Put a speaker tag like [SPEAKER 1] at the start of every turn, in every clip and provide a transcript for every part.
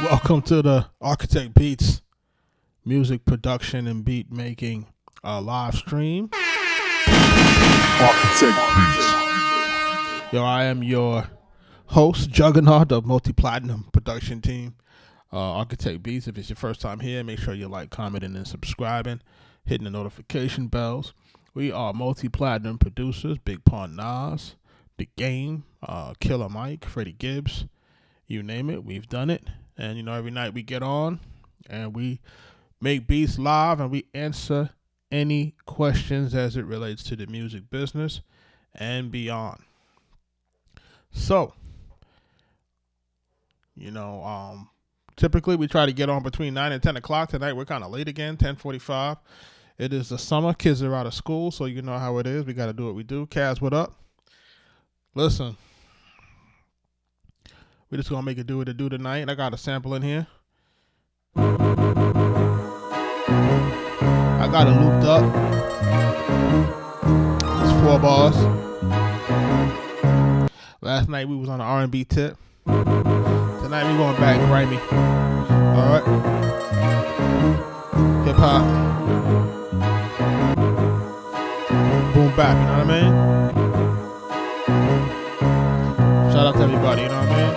[SPEAKER 1] Welcome to the Arkatech Beatz music production and beat making live stream.
[SPEAKER 2] Arkatech Beatz.
[SPEAKER 1] Yo, I am your host, Juggernaut of Multi-Platinum production team, Arkatech Beatz. If it's your first time here, make sure you like, commenting, and subscribing, hitting the notification bells. We are Multi-Platinum producers, Big Pun Nas, The Game, Killer Mike, Freddie Gibbs, you name it, we've done it. And, you know, every night we get on and we make beats live and we answer any questions as it relates to the music business and beyond. So, you know, typically we try to get on between 9 and 10 o'clock. Tonight we're kind of late again, 10:45. It is the summer. Kids are out of school, so you know how it is. We got to do what we do. Kaz, what up? Listen. We're just going to make it do what it do tonight. I got a sample in here. I got it looped up. It's 4 bars. Last night we was on an R&B tip. Tonight we going back grimy. Alright. Hip hop. Boom bap, you know what I mean? Shout out to everybody, you know what I mean?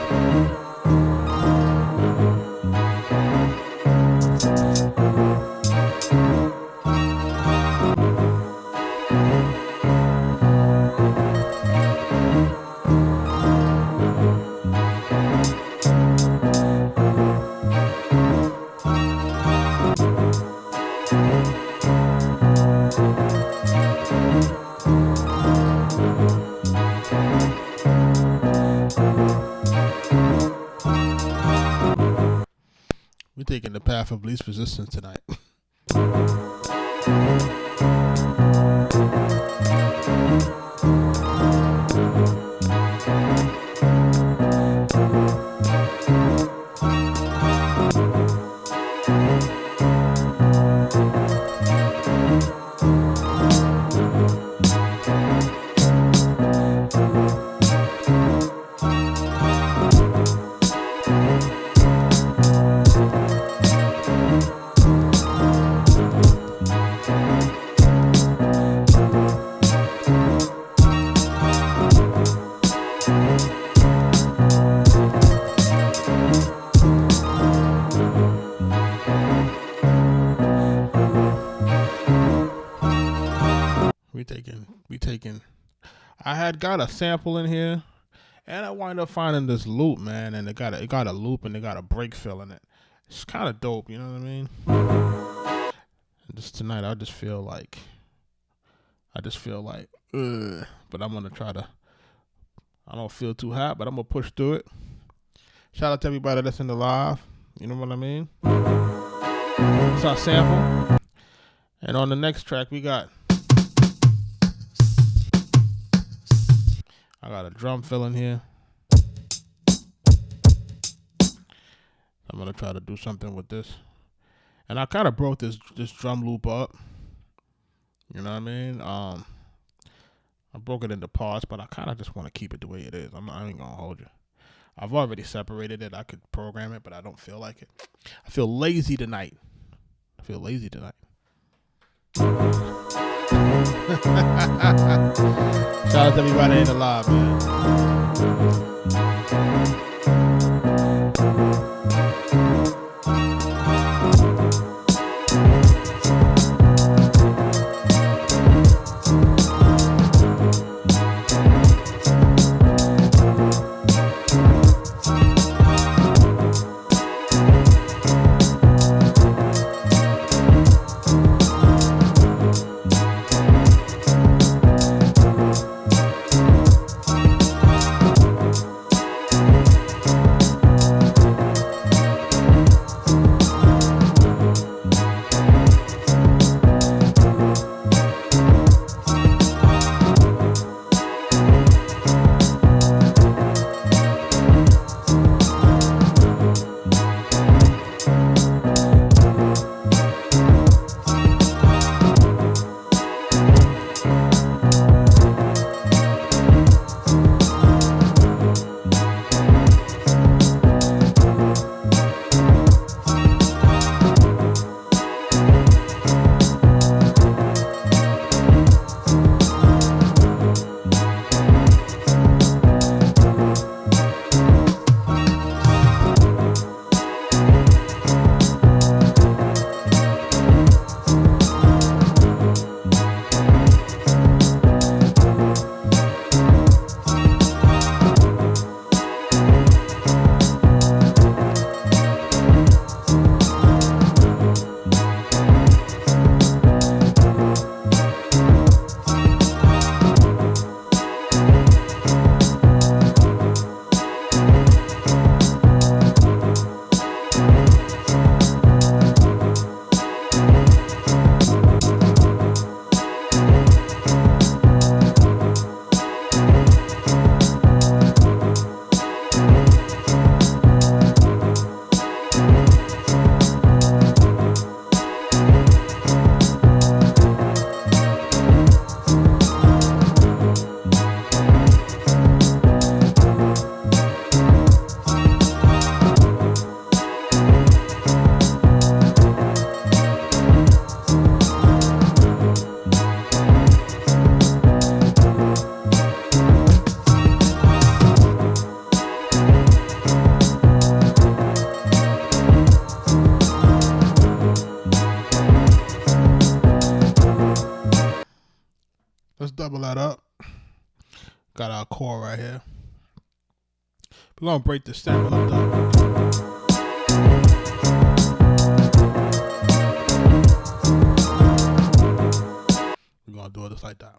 [SPEAKER 1] We're taking the path of least resistance tonight. We taking. I had got a sample in here, and I wind up finding this loop, man, and it got a loop and it got a break fill in it. It's kind of dope, you know what I mean? And just tonight, I just feel like, but I'm gonna try to. I don't feel too hot, but I'm gonna push through it. Shout out to everybody that's in the live. You know what I mean? It's our sample, and on the next track we got. I got a drum fill in here. I'm gonna try to do something with this, and I kind of broke this drum loop up. You know what I mean? I broke it into parts, but I kind of just want to keep it the way it is. I ain't gonna hold you. I've already separated it. I could program it, but I don't feel like it. I feel lazy tonight. Shout out to everybody in the live, man. double that up. Got our core right here. We're gonna break the sample up though. We're gonna do it just like that.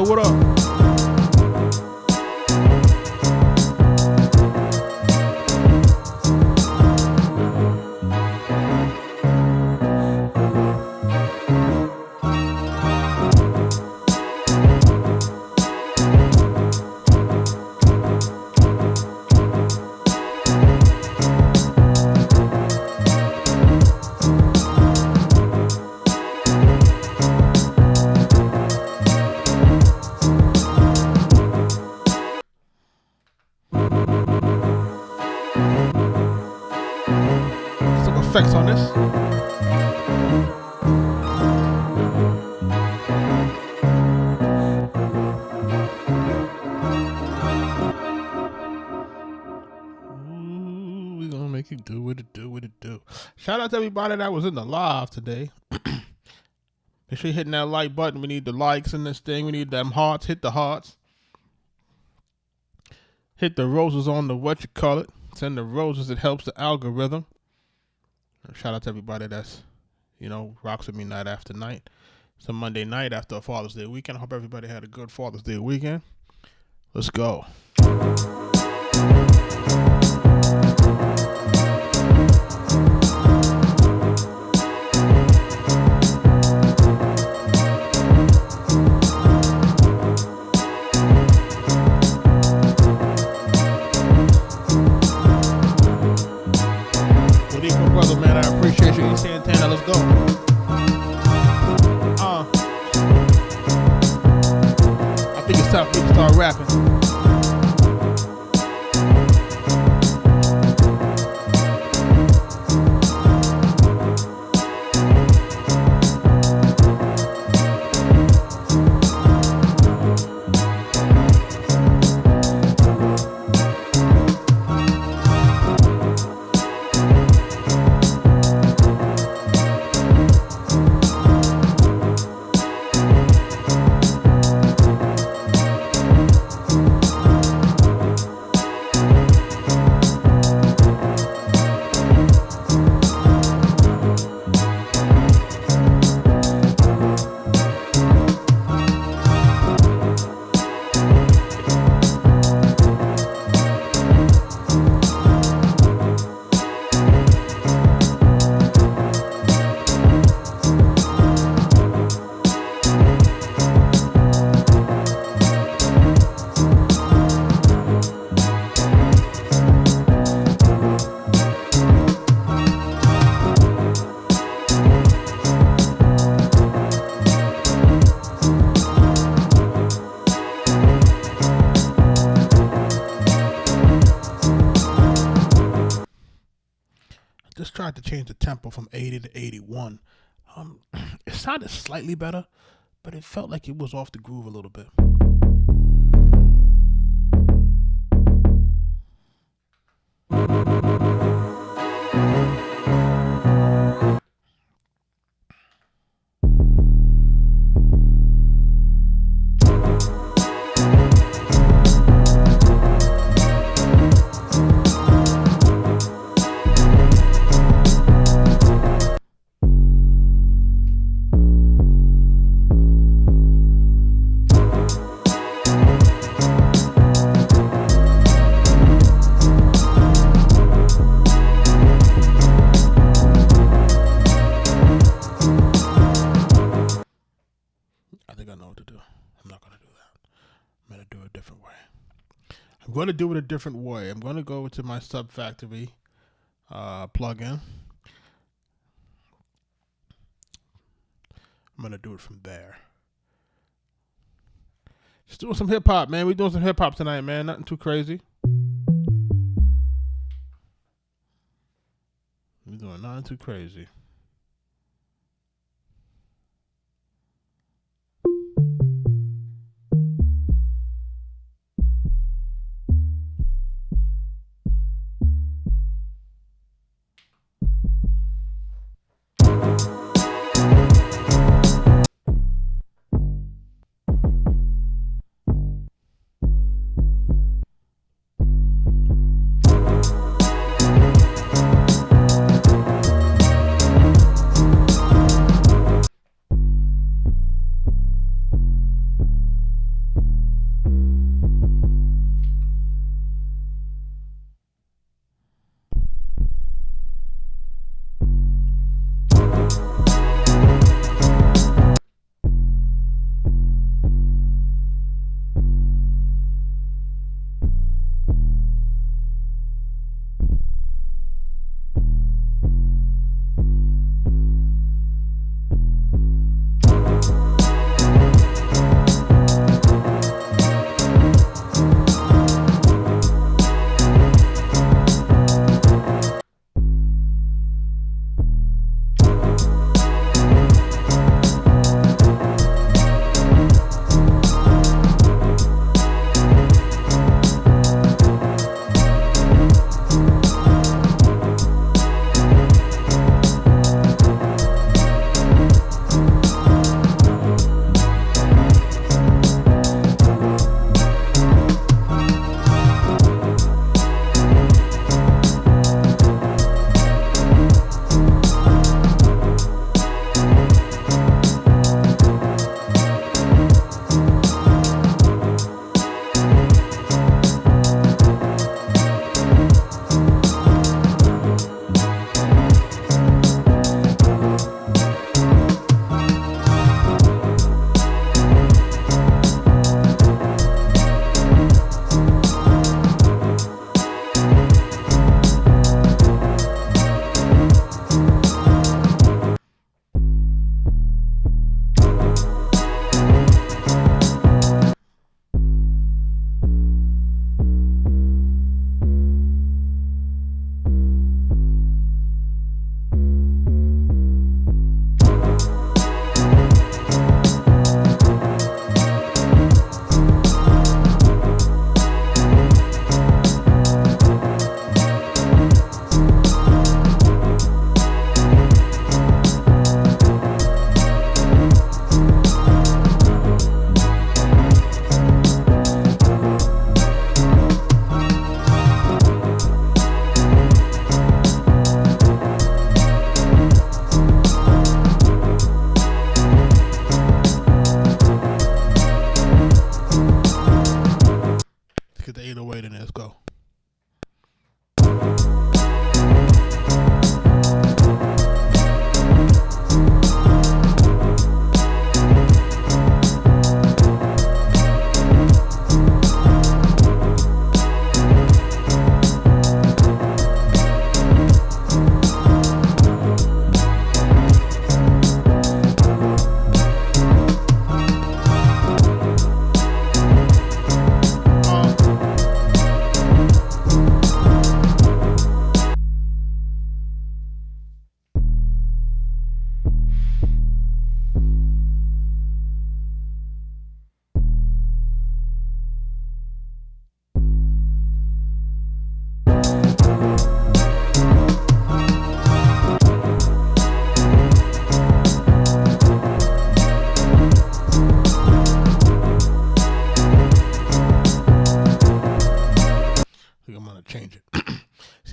[SPEAKER 1] What up? Effects on this. Ooh, we gonna make it do what it do, what it do. Shout out to everybody that was in the live today. Make sure you're hitting that like button. We need the likes in this thing. We need them hearts. Hit the hearts. Hit the roses on the what you call it. Send the roses. It helps the algorithm. Shout out to everybody that's, rocks with me night after night. It's a Monday night after a Father's Day weekend. I hope everybody had a good Father's Day weekend. Let's go. Brother, man, I appreciate you. Santana, let's go. I think it's time for me to start rapping. tried to change the tempo from 80 to 81. It sounded slightly better, but it felt like it was off the groove a little bit. I'm going to do it a different way. I'm going to go to my Subfactory plugin. I'm going to do it from there. Just doing some hip hop, man. We're doing some hip hop tonight, man. Nothing too crazy. We're doing nothing too crazy.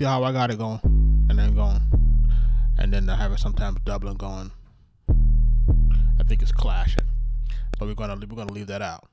[SPEAKER 1] see how I got it going, and then going, and then I have it sometimes doubling going. I think it's clashing, so we're gonna leave that out.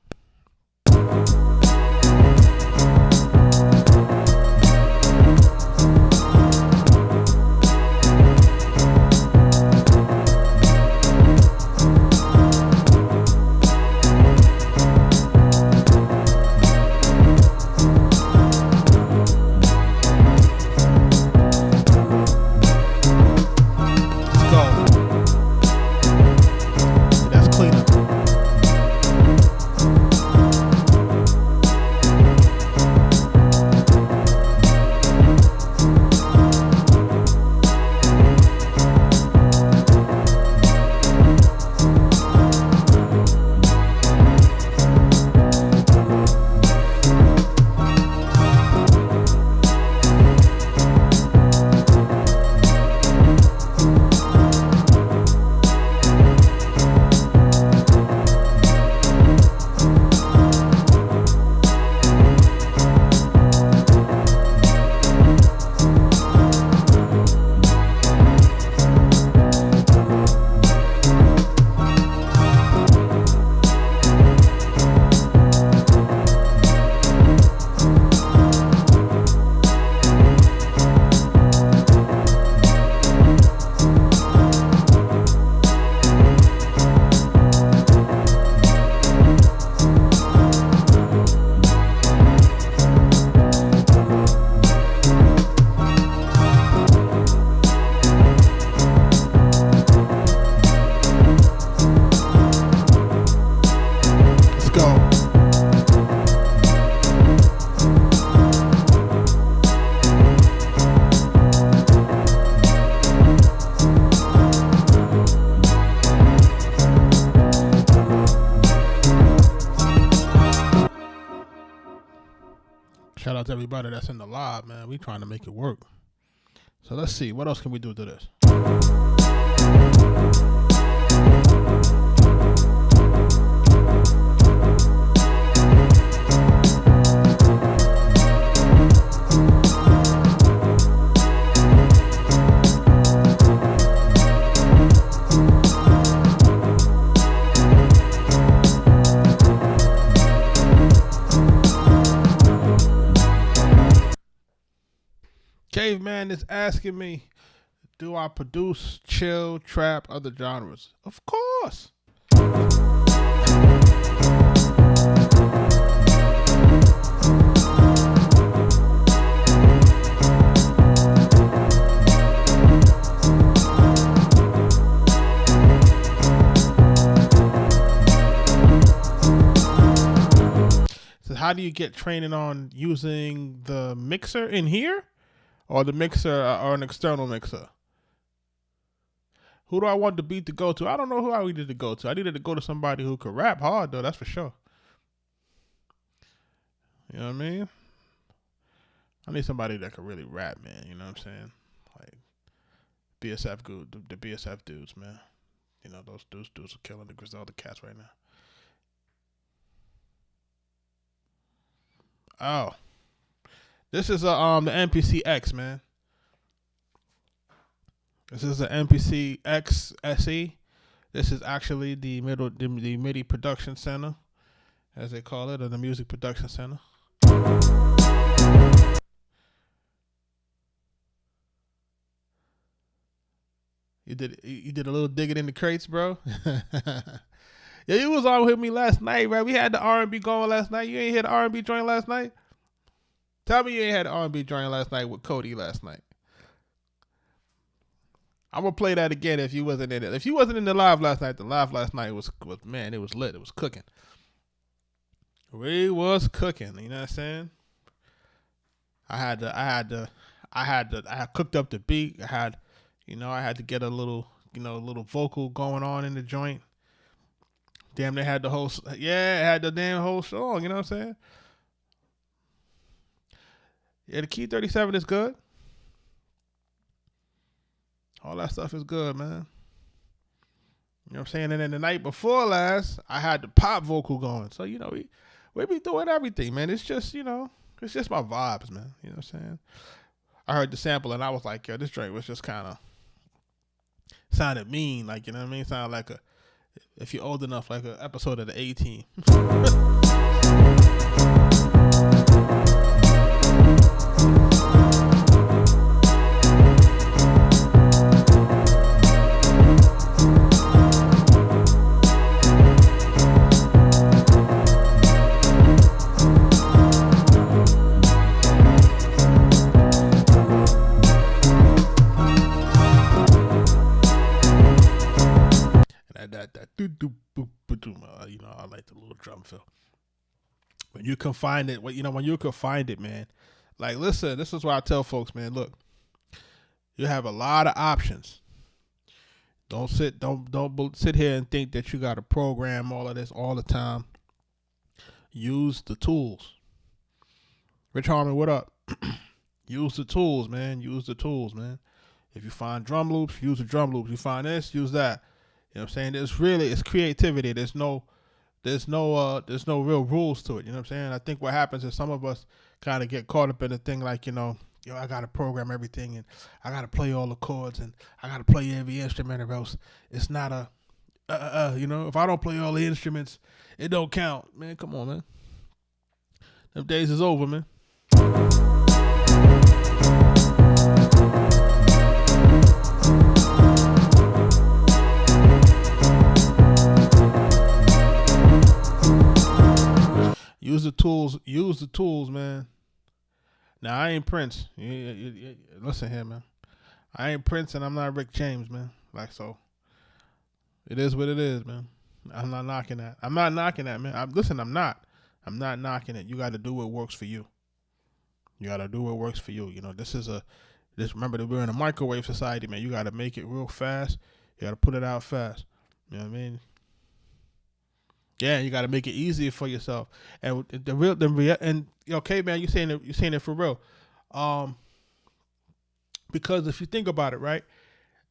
[SPEAKER 1] Shout out to everybody that's in the live, man. We trying to make it work. So let's see. What else can we do to this? Caveman is asking me, do I produce chill, trap, other genres? Of course. So how do you get training on using the mixer in here? Or the mixer or an external mixer? Who do I want the beat to go to? I don't know who I needed to go to. I needed to go to somebody who could rap hard, though. That's for sure. You know what I mean? I need somebody that could really rap, man. You know what I'm saying? Like BSF good, the BSF dudes, man. You know, those dudes are killing the Griselda cats right now. Oh. This is the MPC X, man. This is the MPC X SE. This is actually the MIDI production center, as they call it, or the music production center. You did a little digging in the crates, bro. Yeah, you was on with me last night, right? We had the R&B going last night. You ain't hear the R&B joint last night? Tell me you ain't had an R&B joint last night with Cody last night. I'm gonna play that again if you wasn't in it. If you wasn't in the live last night was man, it was lit. It was cooking. We was cooking. You know what I'm saying? I had cooked up the beat. I had to get a little vocal going on in the joint. Damn, they had the whole it had the damn whole song. You know what I'm saying? Yeah, the Key 37 is good. All that stuff is good, man. You know what I'm saying? And then the night before last, I had the pop vocal going. So, we be doing everything, man. It's just, it's just my vibes, man. You know what I'm saying? I heard the sample and I was like, yo, this joint was just kind of sounded mean, like, you know what I mean? Sounded like if you're old enough, like an episode of the A-Team. You know, I like the little drum fill. When you can find it, when you can find it, man. Like, listen, this is why I tell folks, man. Look, you have a lot of options. Don't sit here and think that you got to program all of this all the time. Use the tools. Rich Harmon, what up? Use the tools, man. Use the tools, man. If you find drum loops, use the drum loops. You find this, use that. You know what I'm saying? It's creativity. There's no real rules to it. You know what I'm saying? I think what happens is some of us kind of get caught up in the thing like, I got to program everything and I got to play all the chords and I got to play every instrument or else it's not if I don't play all the instruments, it don't count. Man, come on, man. Them days is over, man. Use the tools, man. Now, I ain't Prince. Listen here, man. I ain't Prince and I'm not Rick James, man. Like, so it is what it is, man. I'm not knocking that. I'm not knocking that, man. I'm not. I'm not knocking it. You got to do what works for you. You got to do what works for you. You know, remember that we're in a microwave society, man. You got to make it real fast. You got to put it out fast. You know what I mean? Yeah, you got to make it easier for yourself. And okay, man, you're saying it for real. Because if you think about it, right,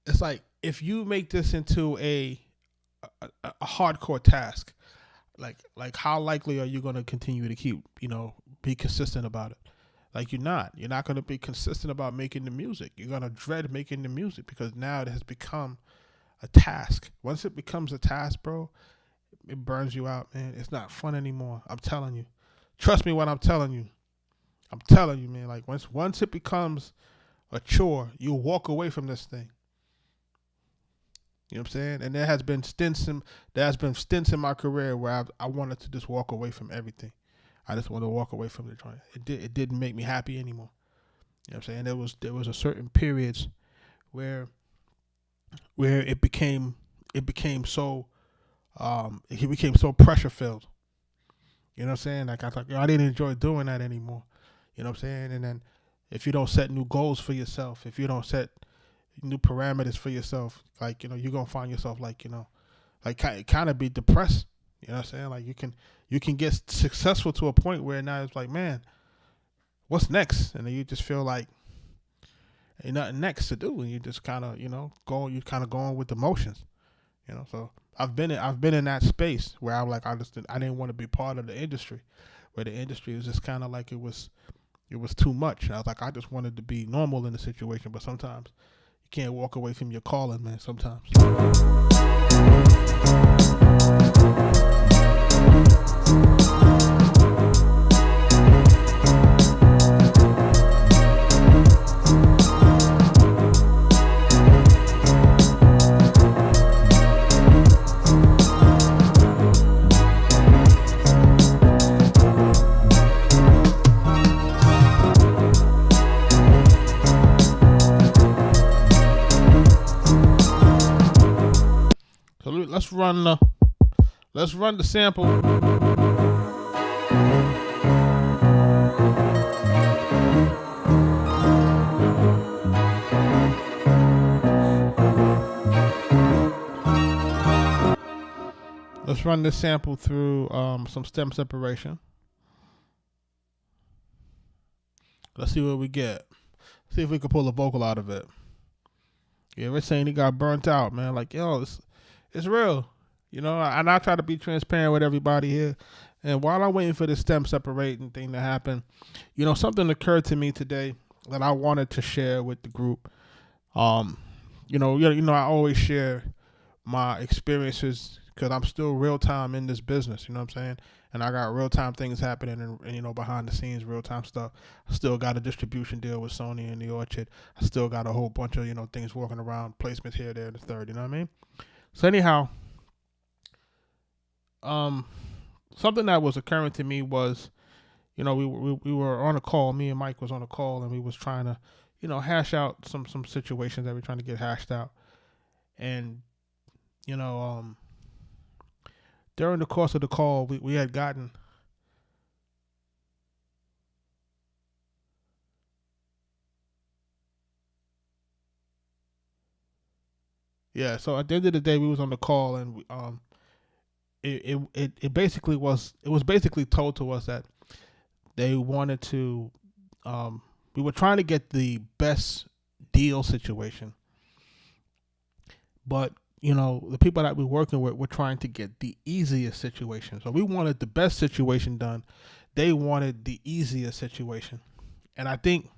[SPEAKER 1] it's like if you make this into a hardcore task, like how likely are you going to continue to keep, be consistent about it? Like you're not going to be consistent about making the music. You're going to dread making the music because now it has become a task. Once it becomes a task, bro, it burns you out, man. It's not fun anymore. I'm telling you. Trust me when I'm telling you. I'm telling you, man. Like once it becomes a chore, you'll walk away from this thing. You know what I'm saying? And there has been stints in my career where I wanted to just walk away from everything. I just wanted to walk away from the joint. It didn't make me happy anymore. You know what I'm saying? There was a certain periods where it became so pressure filled. You know what I'm saying? Like I thought, I didn't enjoy doing that anymore. You know what I'm saying? And then if you don't set new goals for yourself, if you don't set new parameters for yourself, like, you're gonna find yourself like, kind of be depressed. You know what I'm saying? Like you can get successful to a point where now it's like, man, what's next? And then you just feel like ain't nothing next to do, and you just kind of going with the motions. So I've been in that space where I'm like, I didn't want to be part of the industry, where the industry was just kind of like it was too much. And I was like, I just wanted to be normal in the situation, but sometimes you can't walk away from your calling, man. Sometimes. Let's run the sample. Let's run this sample through some stem separation. Let's see what we get. See if we can pull a vocal out of it. Yeah, we're saying he got burnt out, man. Like, yo, it's real. And I try to be transparent with everybody here. And while I'm waiting for the stem separating thing to happen, something occurred to me today that I wanted to share with the group. Um, I always share my experiences because I'm still real time in this business. You know what I'm saying? And I got real time things happening, and behind the scenes, real time stuff. I still got a distribution deal with Sony and the Orchard. I still got a whole bunch of things working around, placements here, there, and the third. You know what I mean? So anyhow, something that was occurring to me was, we were on a call. Me and Mike was on a call, and we was trying to, hash out some situations that we're trying to get hashed out, and during the course of the call, we had gotten. Yeah, so at the end of the day, we was on the call, and it basically was basically told to us that they wanted to, we were trying to get the best deal situation, but the people that we're working with were trying to get the easiest situation. So we wanted the best situation done. They wanted the easiest situation, and I think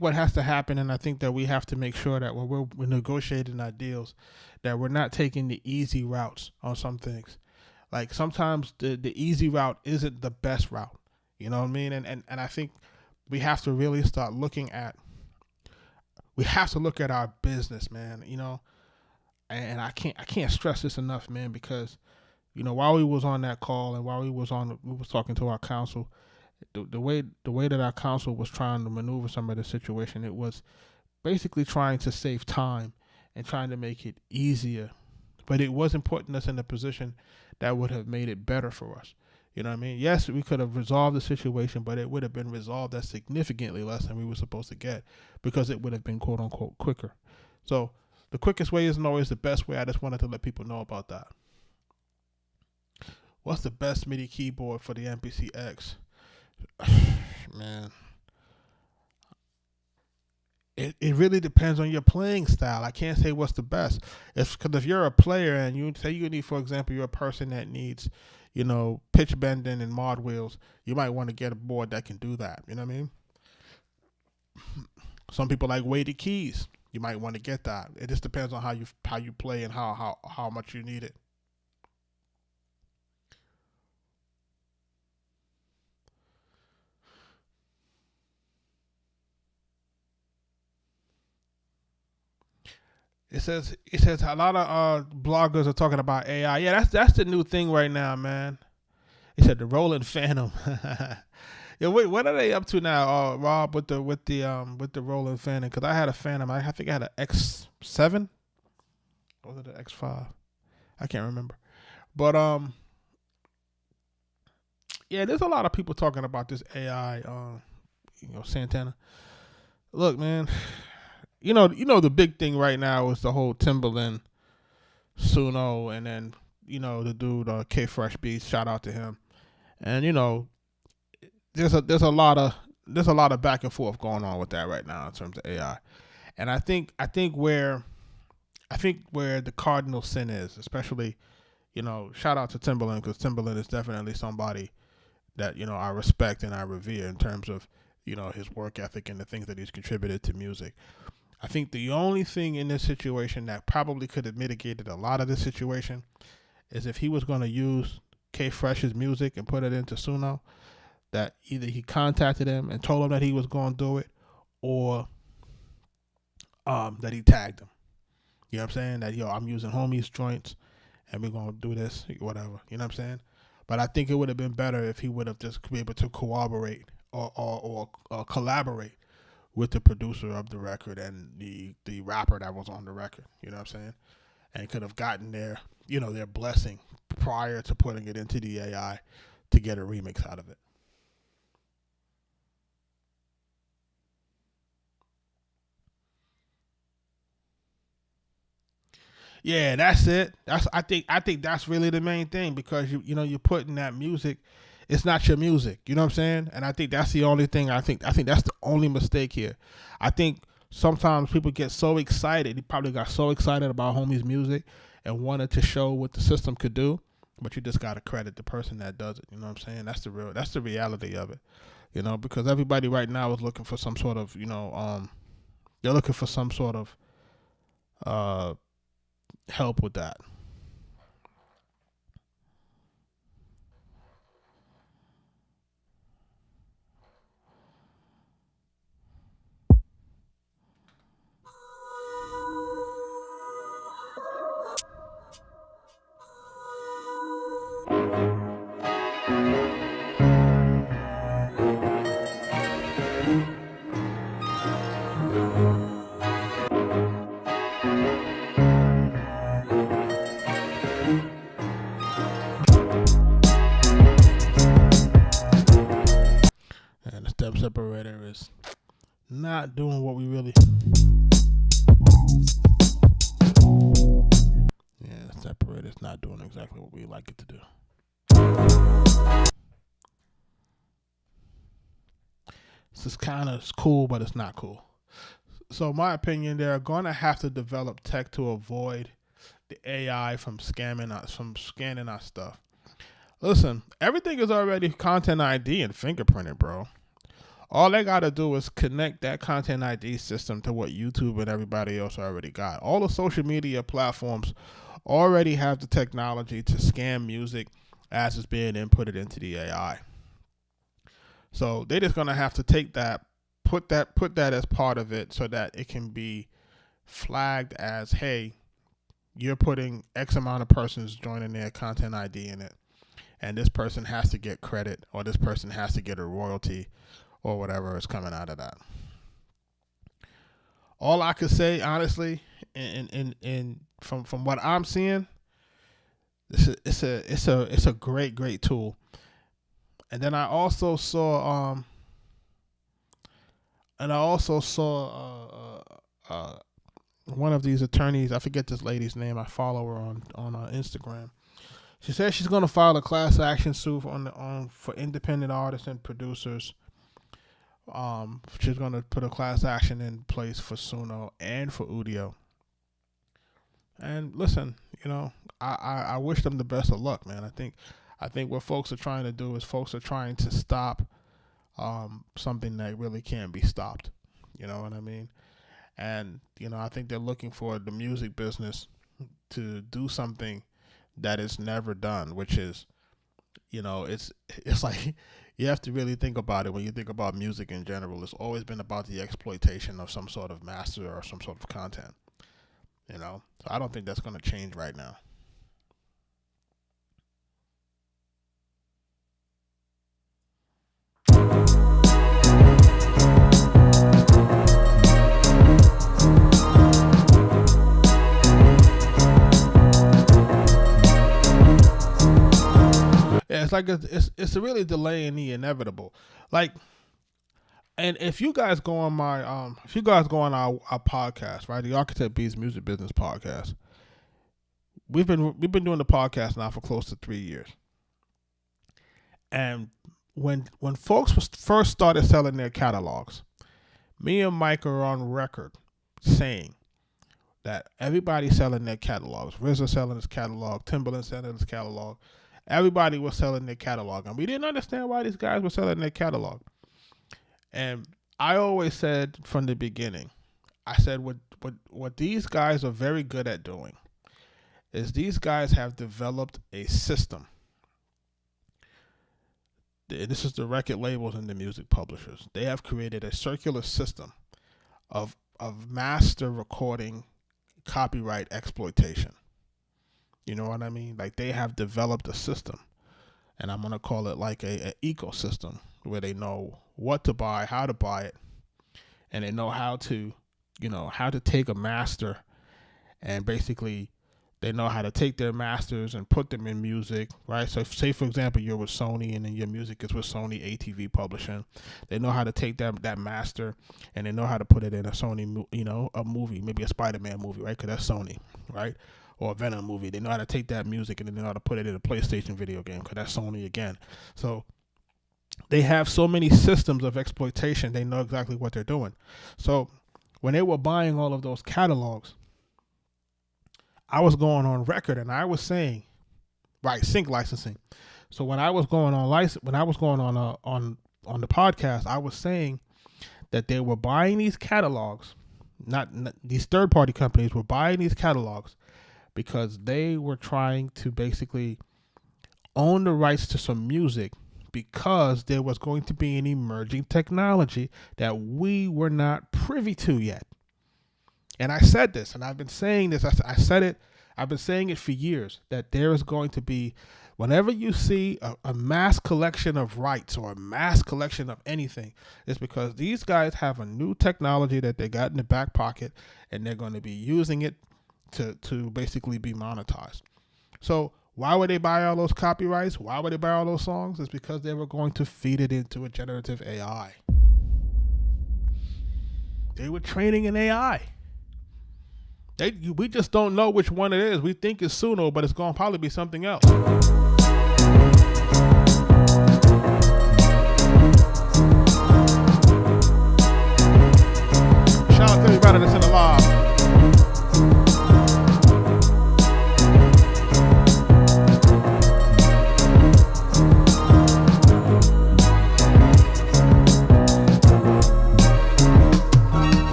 [SPEAKER 1] what has to happen, and I think that we have to make sure that when we're negotiating our deals, that we're not taking the easy routes on some things. Like sometimes the easy route isn't the best route. You know what I mean? And I think we have to really start looking at. We have to look at our business, man. And I can't stress this enough, man, because while we was on that call and while we was talking to our counsel. The way that our counsel was trying to maneuver some of the situation, it was basically trying to save time and trying to make it easier, but it wasn't putting us in a position that would have made it better for us. You know what I mean? Yes, we could have resolved the situation, but it would have been resolved at significantly less than we were supposed to get because it would have been quote unquote quicker. So the quickest way isn't always the best way. I just wanted to let people know about that. What's the best MIDI keyboard for the MPC X? Man, it really depends on your playing style. I can't say what's the best. Because if you're a player and you say you need, for example, you're a person that needs, pitch bending and mod wheels, you might want to get a board that can do that. You know what I mean? Some people like weighted keys. You might want to get that. It just depends on how you play and how much you need it. It says a lot of bloggers are talking about AI. Yeah, that's the new thing right now, man. It said the Rolling Phantom. Yeah, wait, what are they up to now, Rob, with the Rolling Phantom? Because I had a Phantom. I think I had an X7. Or was it an X5? I can't remember. But yeah, there's a lot of people talking about this AI. Santana. Look, man. The big thing right now is the whole Timbaland, Suno, and then the dude K-Fresh Beatz. Shout out to him. And there's a lot of back and forth going on with that right now in terms of AI. And I think where the cardinal sin is, especially shout out to Timbaland, because Timbaland is definitely somebody that I respect and I revere in terms of his work ethic and the things that he's contributed to music. I think the only thing in this situation that probably could have mitigated a lot of this situation is if he was going to use K-Fresh's music and put it into Suno, that either he contacted him and told him that he was going to do it, or that he tagged him. You know what I'm saying? That, I'm using homies joints and we're going to do this, whatever. You know what I'm saying? But I think it would have been better if he would have just been able to cooperate or collaborate with the producer of the record and the rapper that was on the record. You know what I'm saying? And could have gotten their blessing prior to putting it into the AI to get a remix out of it. Yeah, that's it. I think that's really the main thing, because you're putting that music. It's not your music. You know what I'm saying? And I think that's the only thing. I think that's the only mistake here. I think sometimes people get so excited. He probably got so excited about homie's music and wanted to show what the system could do, but you just gotta credit the person that does it. You know what I'm saying? That's the reality of it. Because everybody right now is looking for some sort of, they're looking for some sort of uh help with that. And the step separator is not doing what we really. Yeah, the separator is not doing exactly what we like it to do. This is kind of cool, but it's not cool. So, my opinion, they're going to have to develop tech to avoid the AI from scamming us, from scanning our stuff. Listen, everything is already content ID and fingerprinted, bro. All they got to do is connect that content ID system to what YouTube and everybody else already got. All the social media platforms already have the technology to scan music as it's being inputted into the AI. So they're just gonna have to take that, put that as part of it, so that it can be flagged as, hey, you're putting X amount of persons joining their content ID in it, and this person has to get credit, or this person has to get a royalty, or whatever is coming out of that. All I could say, honestly, in from what I'm seeing, it's a great tool. And then I also saw one of these attorneys. I forget this lady's name. I follow her on Instagram. She says she's going to file a class action suit for independent artists and producers. She's going to put a class action in place for Suno and for Udio. And listen, I wish them the best of luck, man. I think what folks are trying to do is folks are trying to stop something that really can't be stopped. You know what I mean? And I think they're looking for the music business to do something that is never done, which is, it's like you have to really think about it when you think about music in general. It's always been about the exploitation of some sort of master or some sort of content. So I don't think that's going to change right now. Yeah, it's like it's really delaying the inevitable. Like, and if you guys go on our podcast, right, the Arkatech Beatz Music Business Podcast, we've been doing the podcast now for close to 3 years. And when folks first started selling their catalogs, me and Mike are on record saying that everybody's selling their catalogs. RZA selling his catalog, Timbaland selling his catalog. Everybody was selling their catalog, and we didn't understand why these guys were selling their catalog. And I always said from the beginning, I said what these guys are very good at doing is these guys have developed a system. This is the record labels and the music publishers. They have created a circular system of master recording copyright exploitation. You know what I mean? Like, they have developed a system, and I'm going to call it like a ecosystem where they know what to buy, how to buy it, and they know how to take a master, and basically they know how to take their masters and put them in music, right? So say, for example, you're with Sony and then your music is with Sony ATV Publishing. They know how to take that master and they know how to put it in a Sony, a movie, maybe a Spider-Man movie, right? Because that's Sony, right? Or a Venom movie. They know how to take that music and they know how to put it in a PlayStation video game, because that's Sony again. So they have so many systems of exploitation, they know exactly what they're doing. So when they were buying all of those catalogs, I was going on record and I was saying Right, sync licensing. So when I was going on on the podcast, I was saying that they were buying these catalogs, not these third party companies were buying these catalogs because they were trying to basically own the rights to some music because there was going to be an emerging technology that we were not privy to yet. And I said this, and I've been saying this. I said it. I've been saying it for years, that there is going to be, whenever you see a mass collection of rights or a mass collection of anything, it's because these guys have a new technology that they got in the back pocket, and they're going to be using it to basically be monetized. So why would they buy all those copyrights? Why would they buy all those songs? It's because they were going to feed it into a generative AI. They were training an AI. We just don't know which one it is. We think it's Suno, but it's going to probably be something else. Shout out to everybody that's in the live.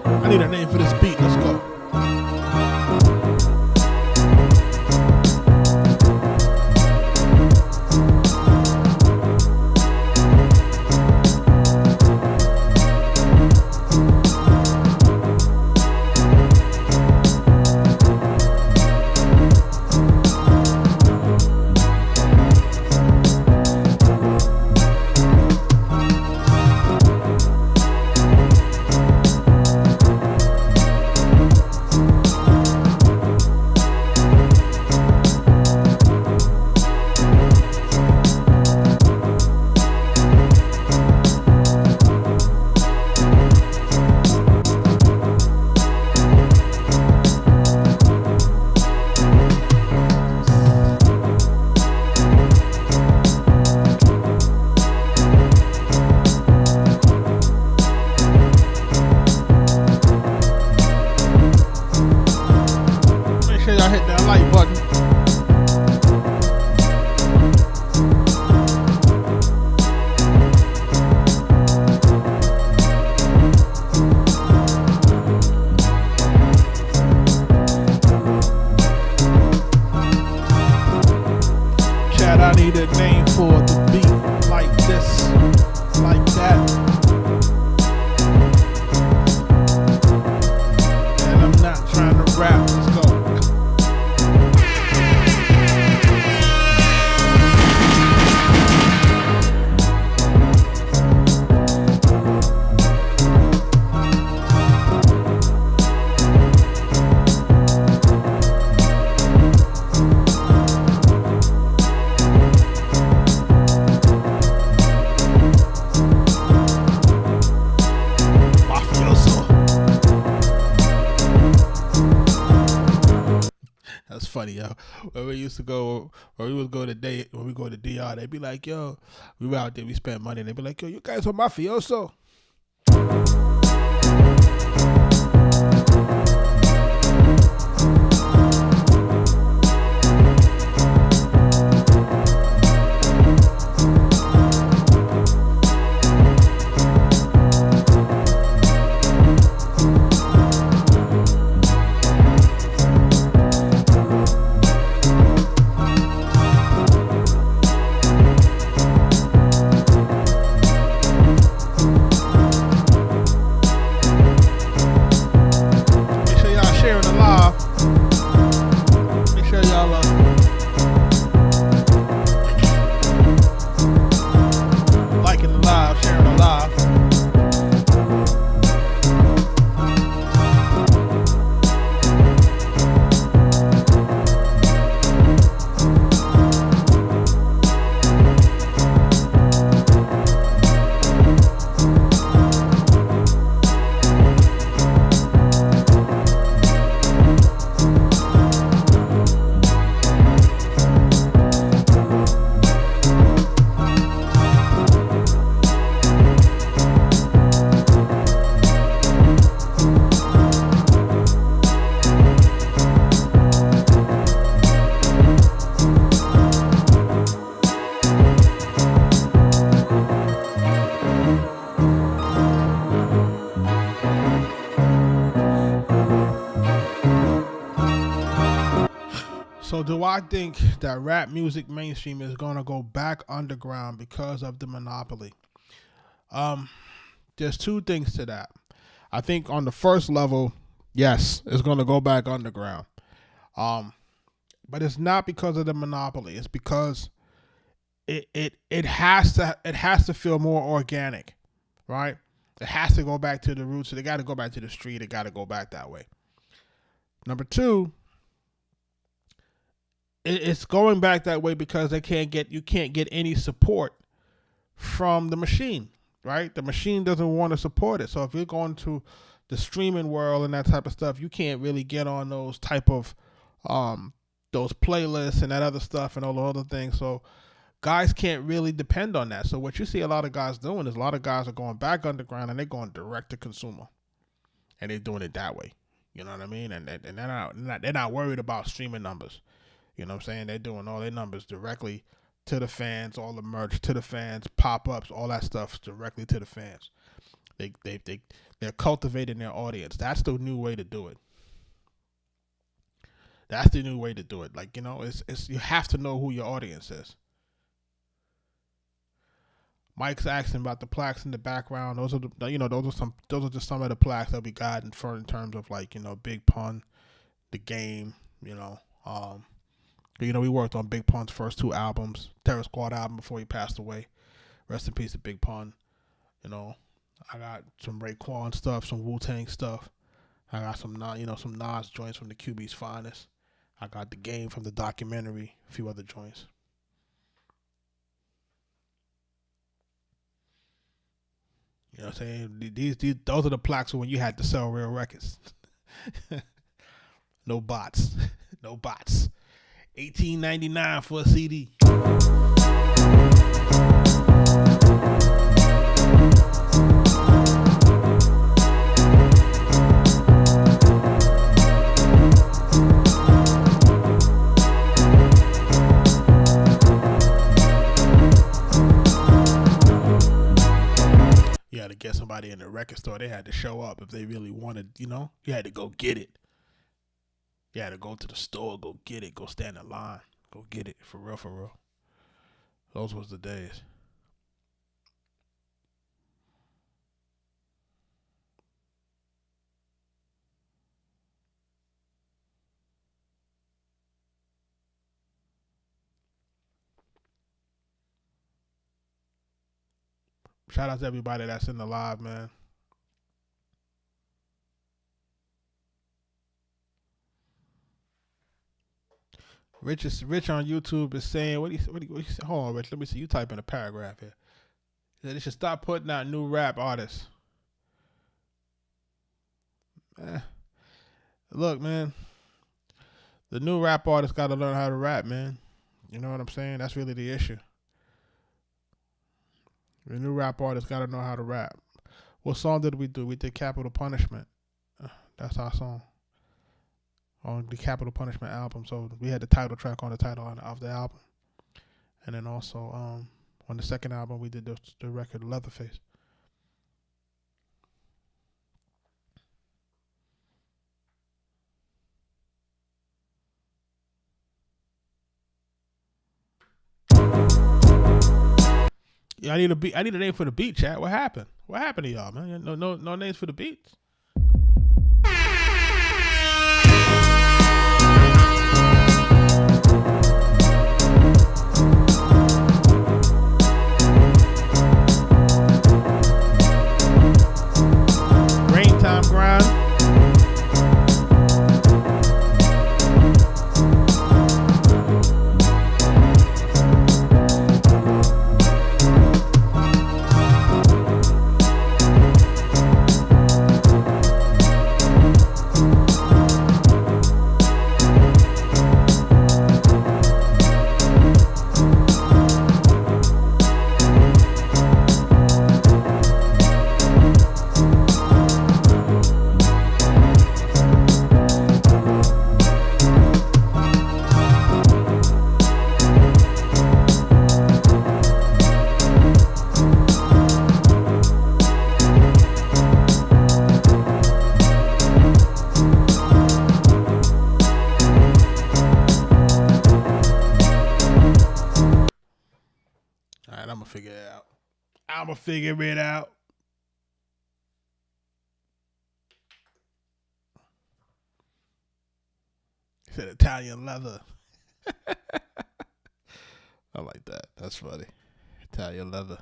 [SPEAKER 1] I need a name for this beat. Let's go. I need a name for the beat, like this, like that. And I'm not trying to rap, let's go. That's funny, yo. When we used to go, or we would go to when we go to DR, they'd be like, yo, we were out there, we spent money, and they'd be like, yo, you guys are mafioso. So do I think that rap music mainstream is gonna go back underground because of the monopoly? Um, there's two things to that. I think on the first level, yes, it's gonna go back underground. Um, but it's not because of the monopoly. It's because it has to feel more organic, right? It has to go back to the roots. So they got to go back to the street. It got to go back that way. Number two, it's going back that way because you can't get any support from the machine, right? The machine doesn't want to support it. So if you're going to the streaming world and that type of stuff, you can't really get on those type of those playlists and that other stuff and all the other things. So guys can't really depend on that. So what you see a lot of guys doing is a lot of guys are going back underground and they're going direct to consumer, and they're doing it that way. You know what I mean? And they're not worried about streaming numbers. You know what I'm saying? They're doing all their numbers directly to the fans, all the merch to the fans, pop-ups, all that stuff directly to the fans. They're cultivating their audience. That's the new way to do it. That's the new way to do it. Like, you know, it's you have to know who your audience is. Mike's asking about the plaques in the background. Those are just some of the plaques that we got in terms of, like, you know, Big Pun, the game, you know. We worked on Big Pun's first two albums, Terror Squad album before he passed away. Rest in peace to Big Pun. You know, I got some Raekwon stuff, some Wu-Tang stuff. I got some Nas joints from the QB's Finest. I got the game from the documentary, a few other joints. You know what I'm saying? Those are the plaques when you had to sell real records. No bots. No bots. $18.99 for a CD. You had to get somebody in the record store. They had to show up if they really wanted, you know. You had to go get it. You had to go to the store, go get it, go stand in line, go get it. For real, for real. Those was the days. Shout out to everybody that's in the live, man. Rich on YouTube is saying, what do you say? Hold on, Rich. Let me see. You type in a paragraph here. They should stop putting out new rap artists. Look, man. The new rap artists got to learn how to rap, man. You know what I'm saying? That's really the issue. The new rap artists got to know how to rap. What song did we do? We did Capital Punishment. That's our song on the Capital Punishment album. So we had the title track on the title of the album. And then also on the second album, we did the record Leatherface. Yeah, I need a name for the beat, chat. What happened? What happened to y'all, man? No names for the beats. Rain time grind. figure it out. I'ma figure it out. He said Italian leather. I like that. That's funny. Italian leather.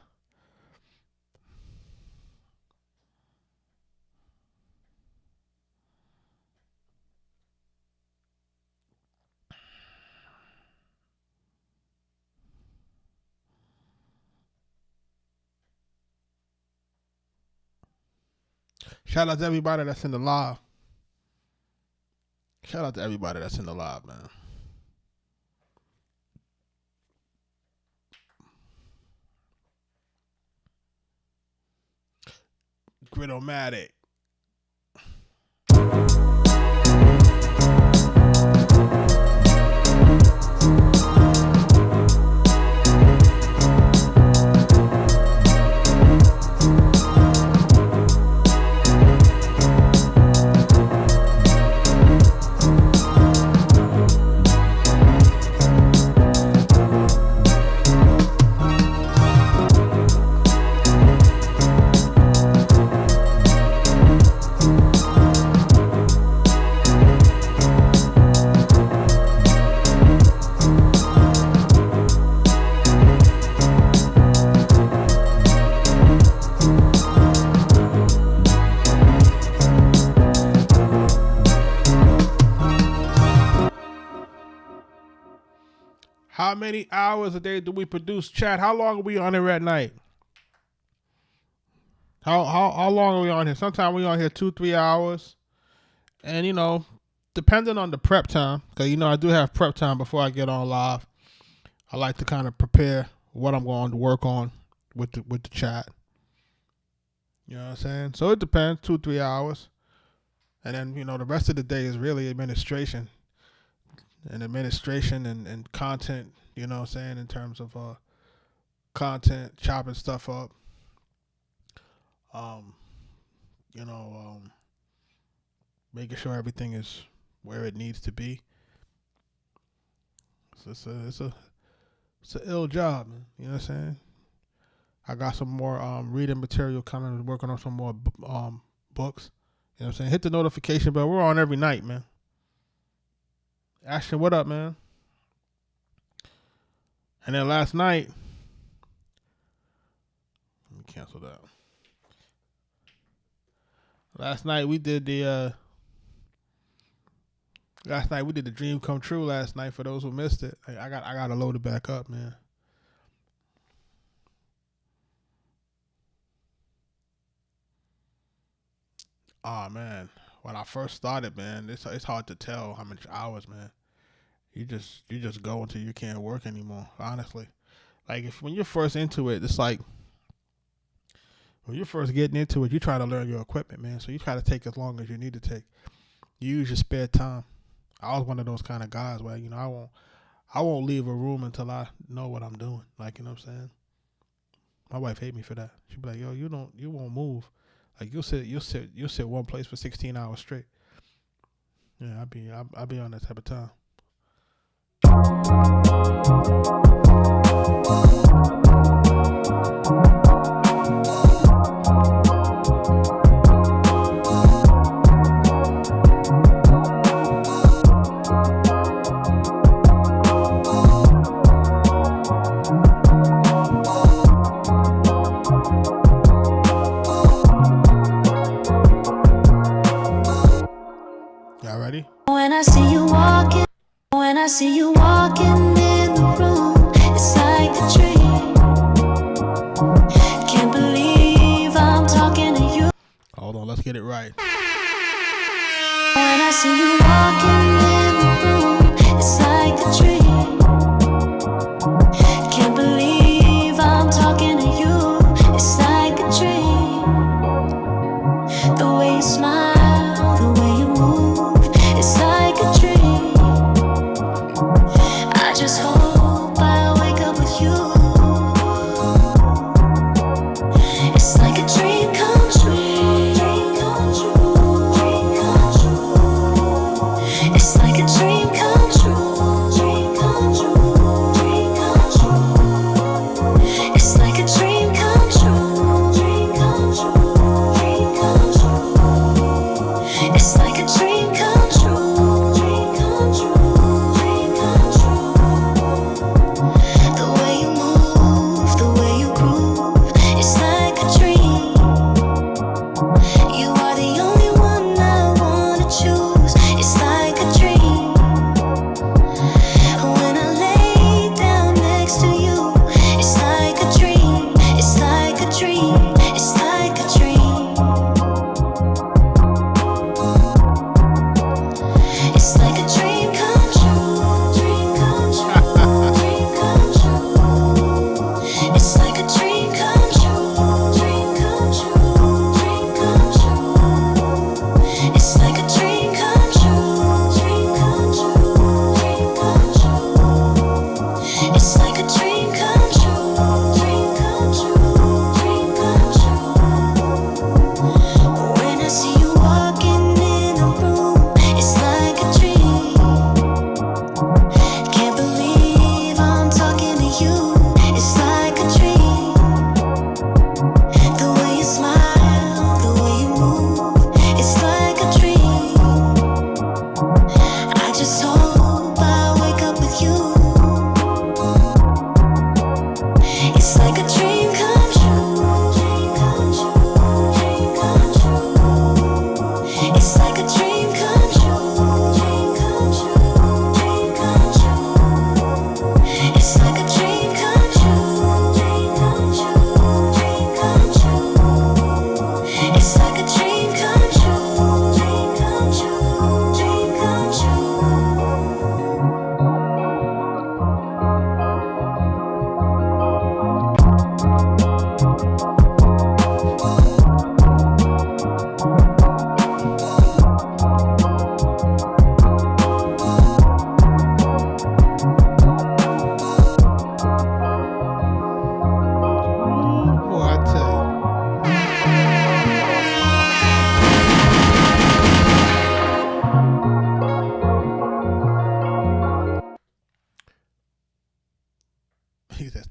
[SPEAKER 1] Shout out to everybody that's in the live. Shout out to everybody that's in the live, man. Gritomatic. How many hours a day do we produce, chat? How long are we on here at night? How long are we on here? Sometimes we on here 2-3 hours. And you know, depending on the prep time, because you know I do have prep time before I get on live. I like to kind of prepare what I'm going to work on with the chat. You know what I'm saying? So it depends, 2-3 hours. And then, you know, the rest of the day is really administration. And content, you know what I'm saying, in terms of content, chopping stuff up. Making sure everything is where it needs to be. So it's an ill job, man. You know what I'm saying? I got some more reading material coming, working on some more books. You know what I'm saying? Hit the notification bell. We're on every night, man. Ashton, what up, man? And then last night, let me cancel that. Last night we did the dream come true last night. For those who missed it, I got to load it back up, man. Oh man, when I first started, man, it's hard to tell how much hours, man. You just go until you can't work anymore. Honestly, like when you're first into it, it's like when you're first getting into it, you try to learn your equipment, man. So you try to take as long as you need to take. You use your spare time. I was one of those kind of guys where, you know, I won't leave a room until I know what I'm doing. Like, you know what I'm saying? My wife hate me for that. She'd be like, yo, you won't move. Like you'll sit one place for 16 hours straight. Yeah, I'll be on that type of time. Y'all ready?
[SPEAKER 3] When I see you walking in the room, it's like a dream. Can't believe I'm talking to you.
[SPEAKER 1] Hold on, let's get it right.
[SPEAKER 3] When I see you walking in the room, it's like a dream. Can't believe I'm talking to you. It's like a dream. The way you smile, the way you move, it's like a dream. I just hope I wake up with you. It's like a dream come true. It's like a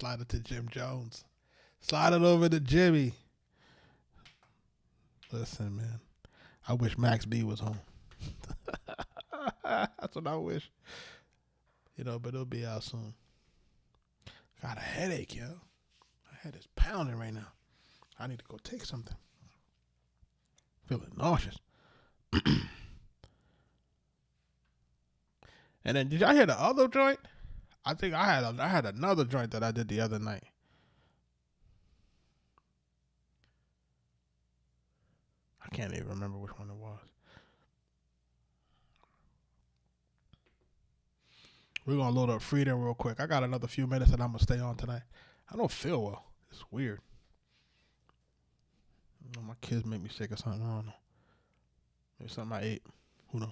[SPEAKER 1] Slide it to Jim Jones. Slide it over to Jimmy. Listen, man. I wish Max B was home. That's what I wish. You know, but it'll be out soon. Got a headache, yo. My head is pounding right now. I need to go take something. Feeling nauseous. And then, did y'all hear the other joint? I think I had another joint that I did the other night. I can't even remember which one it was. We're going to load up Freedom real quick. I got another few minutes and I'm going to stay on tonight. I don't feel well. It's weird. You know, my kids make me sick or something. I don't know. Maybe something I ate. Who knows?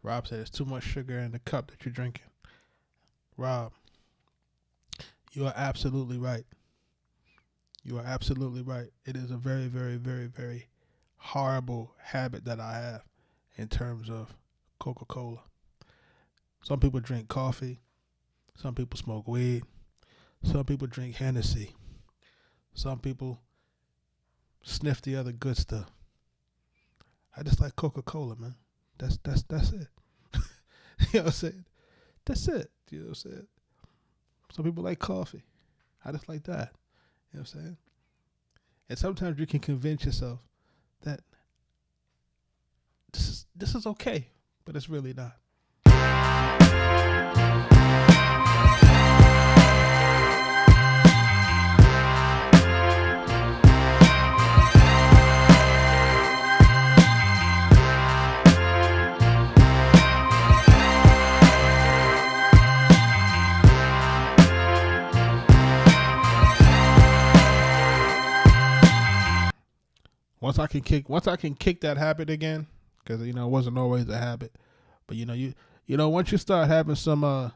[SPEAKER 1] Rob said there's too much sugar in the cup that you're drinking. Rob, you are absolutely right. You are absolutely right. It is a very, very, very, very horrible habit that I have in terms of Coca-Cola. Some people drink coffee. Some people smoke weed. Some people drink Hennessy. Some people sniff the other good stuff. I just like Coca-Cola, man. That's it. You know what I'm saying? That's it. You know what I'm saying? Some people like coffee. I just like that. You know what I'm saying? And sometimes you can convince yourself that this is okay, but it's really not. Once I can kick that habit again, because it wasn't always a habit, but once you start having some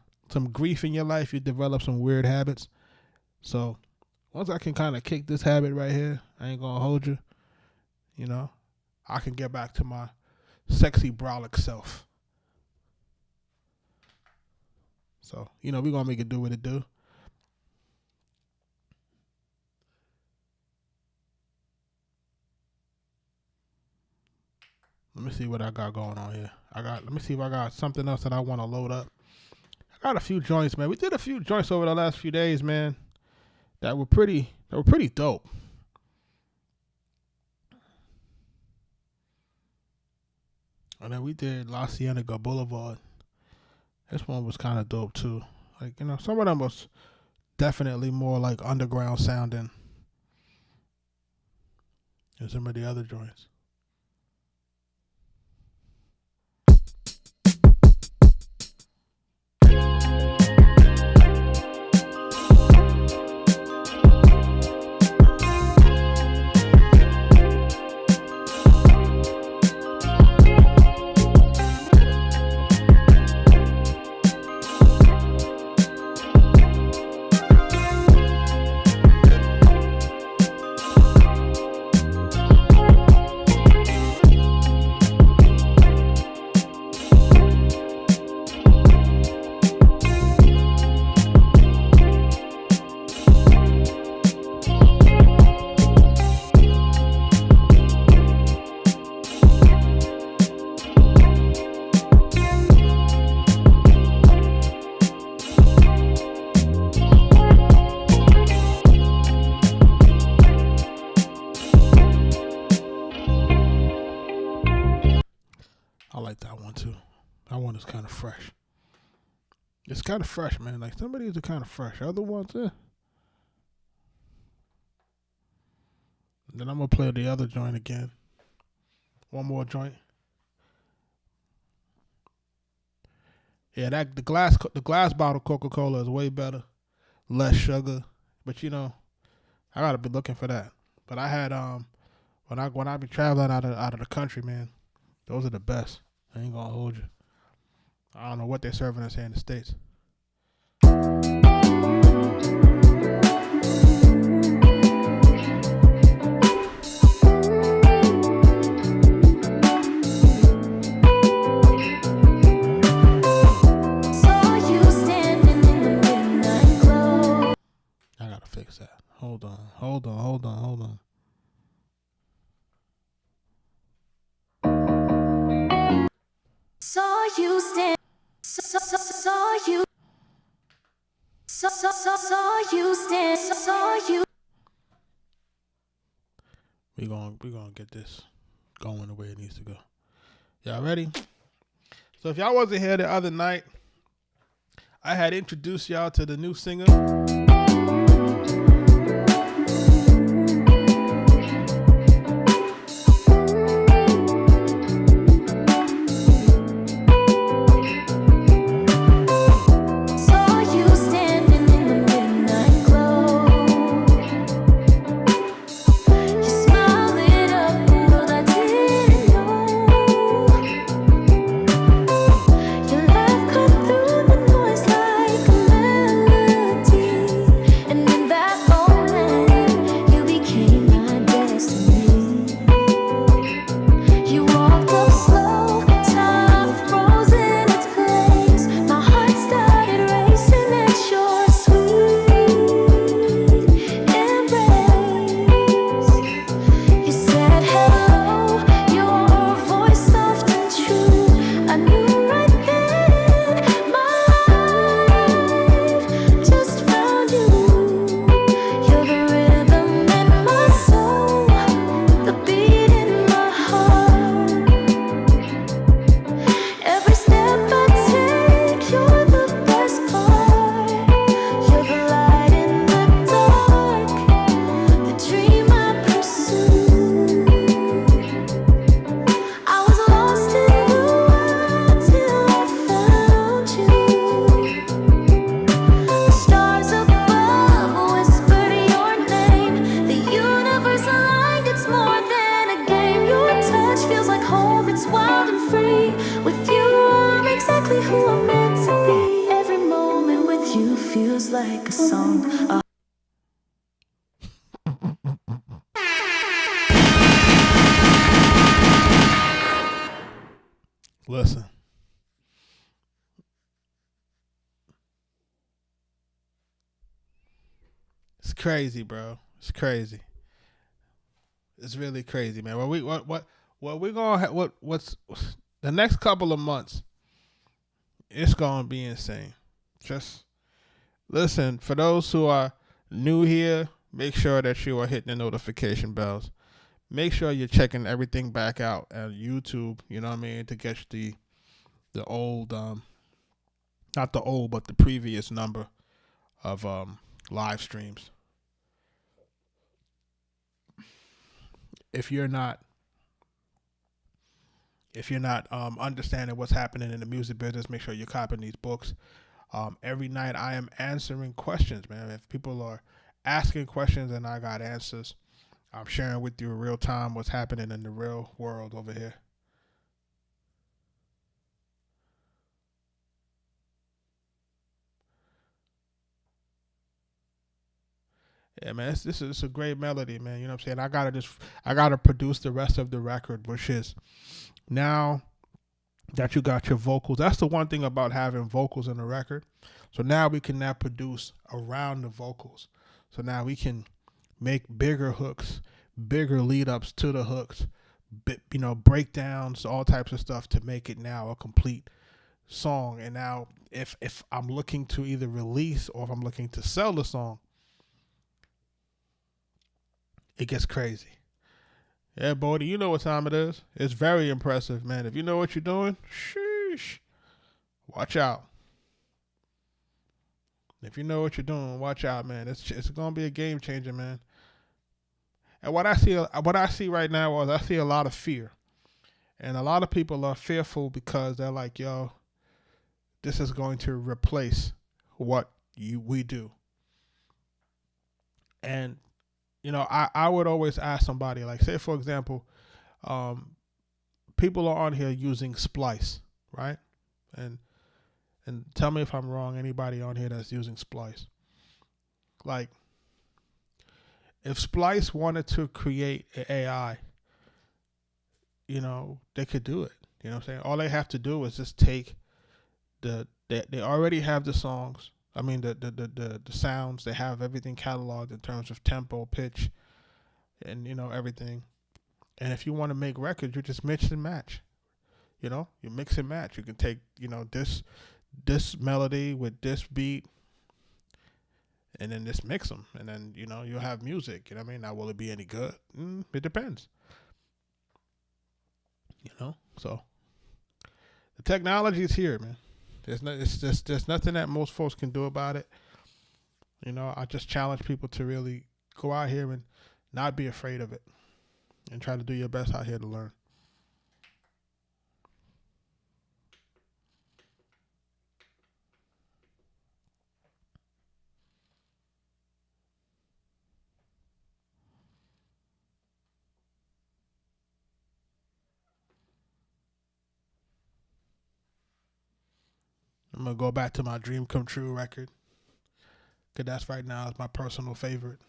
[SPEAKER 1] grief in your life, you develop some weird habits. So once I can kind of kick this habit right here, I ain't gonna hold you. I can get back to my sexy brolic self. So we're gonna make it do what it do. Let me see what I got going on here. Let me see if I got something else that I want to load up. I got a few joints, man. We did a few joints over the last few days, man. That were pretty dope. And then we did La Cienega Boulevard. This one was kind of dope too. Like, some of them was definitely more like underground sounding than some of the other joints. I like that one too. That one is kind of fresh. It's kind of fresh, man. Like, some of these are kind of fresh. Other ones, And then I'm going to play the other joint again. One more joint. Yeah, that the glass bottle Coca-Cola is way better, less sugar. But I gotta be looking for that. But I had when I be traveling out of the country, man, those are the best. I ain't gonna hold you. I don't know what they're serving us here in the States. I gotta fix that. Hold on.
[SPEAKER 3] Saw you stand. Saw you. Saw you stand. Saw you.
[SPEAKER 1] We gonna get this going the way it needs to go. Y'all ready? So if y'all wasn't here the other night, I had introduced y'all to the new singer.
[SPEAKER 3] Like a song.
[SPEAKER 1] Listen. It's crazy, bro. It's crazy. It's really crazy, man. What's the next couple of months? It's gonna be insane. Just listen, for those who are new here, make sure that you are hitting the notification bells. Make sure you're checking everything back out at YouTube, you know what I mean, to get the old not the old but the previous number of live streams. If you're not understanding what's happening in the music business, make sure you're copying these books. Every night I am answering questions, man. If people are asking questions and I got answers, I'm sharing with you in real time what's happening in the real world over here. Yeah, man, this is a great melody, man. You know what I'm saying? I gotta produce the rest of the record, which is now that you got your vocals. That's the one thing about having vocals in a record. So now we can now produce around the vocals. So now we can make bigger hooks, bigger lead ups to the hooks, breakdowns, all types of stuff to make it now a complete song. And now if I'm looking to either release or if I'm looking to sell the song, it gets crazy. Yeah, Bodie, you know what time it is. It's very impressive, man. If you know what you're doing, sheesh, watch out. If you know what you're doing, watch out, man. It's gonna be a game changer, man. And what I see right now is I see a lot of fear, and a lot of people are fearful because they're like, yo, this is going to replace what we do. And I would always ask somebody, like, say for example, people are on here using Splice, right? And tell me if I'm wrong, anybody on here that's using Splice. Like, if Splice wanted to create an AI, they could do it. You know what I'm saying? All they have to do is just take they already have the songs. I mean the sounds. They have everything cataloged in terms of tempo, pitch, and everything. And if you want to make records, you just mix and match. You mix and match. You can take this melody with this beat, and then just mix them, and then you'll have music. You know what I mean? Now, will it be any good? It depends. So the technology is here, man. There's nothing that most folks can do about it. I just challenge people to really go out here and not be afraid of it, and try to do your best out here to learn. I'm going to go back to my Dream Come True record, because that's right now is my personal favorite.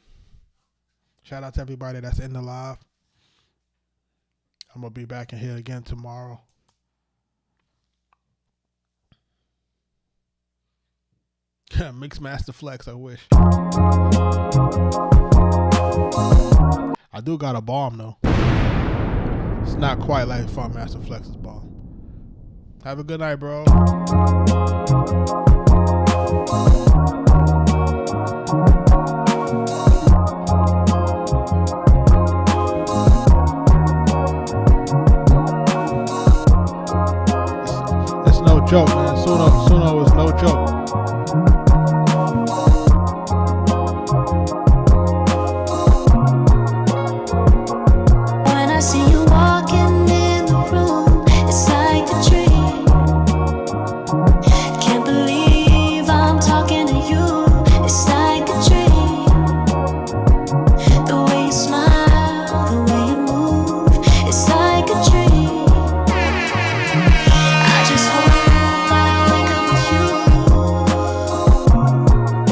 [SPEAKER 1] Shout out to everybody that's in the live. I'm going to be back in here again tomorrow. Mix Master Flex, I wish. I do got a bomb, though. It's not quite like Fun Master Flex's bomb. Have a good night, bro. It's no joke, man. Suno is no joke.
[SPEAKER 3] When I see you walking in the room, it's like a dream. Can't believe I'm talking to you. It's like a dream. The way you smile, the way you move, it's like a dream. I just hope I wake up with you.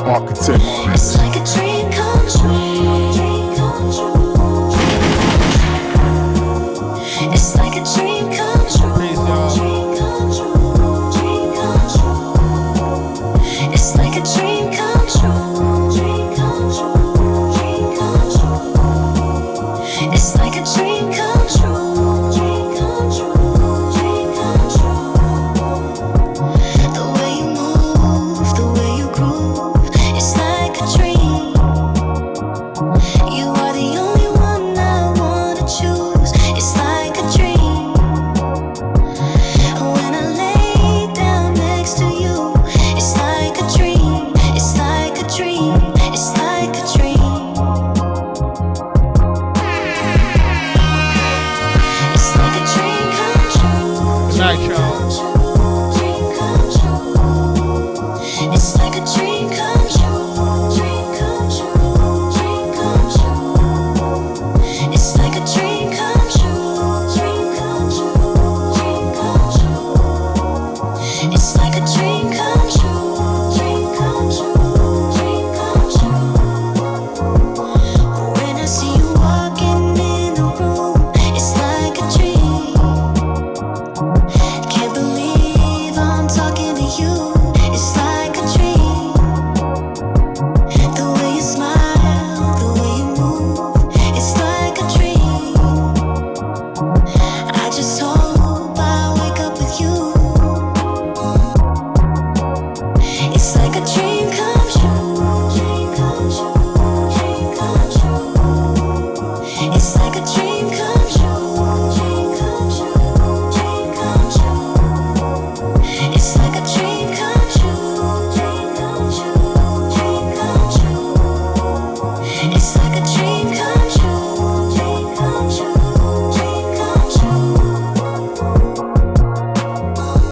[SPEAKER 2] Arkatech Beatz.
[SPEAKER 3] It's like a dream come true. It's like a dream come true.
[SPEAKER 1] Peace, y'all.
[SPEAKER 3] Dream come true. Dream come true. It's like a dream come true. Dream come true. Dream come true. It's like a dream come true. Dream come true. Dream come true. The way you move, the way you groove, it's like a dream. You are the only one I wanna choose. It's like a dream. When I lay down next to you, it's like a dream. It's like a dream. It's like a dream. It's like a dream come true.
[SPEAKER 1] Good night, y'all.
[SPEAKER 3] Dream come true. It's like a dream come true. Dream come true. Dream come true. It's like a dream come true. Dream come true. Dream come true. It's like a dream come true. Dream come true. Dream come true. When I see you walking in the room, it's like a dream. Can't believe I'm talking to you. It's like a dream. The way you smile, the way you move, it's like a dream. I just hope I wake up with you. It's like a dream come true. Dream come true. Dream come true. It's like a dream come true. Dream come true. Dream come true. It's like a dream come true. Dream come true. Dream come true. It's like a dream come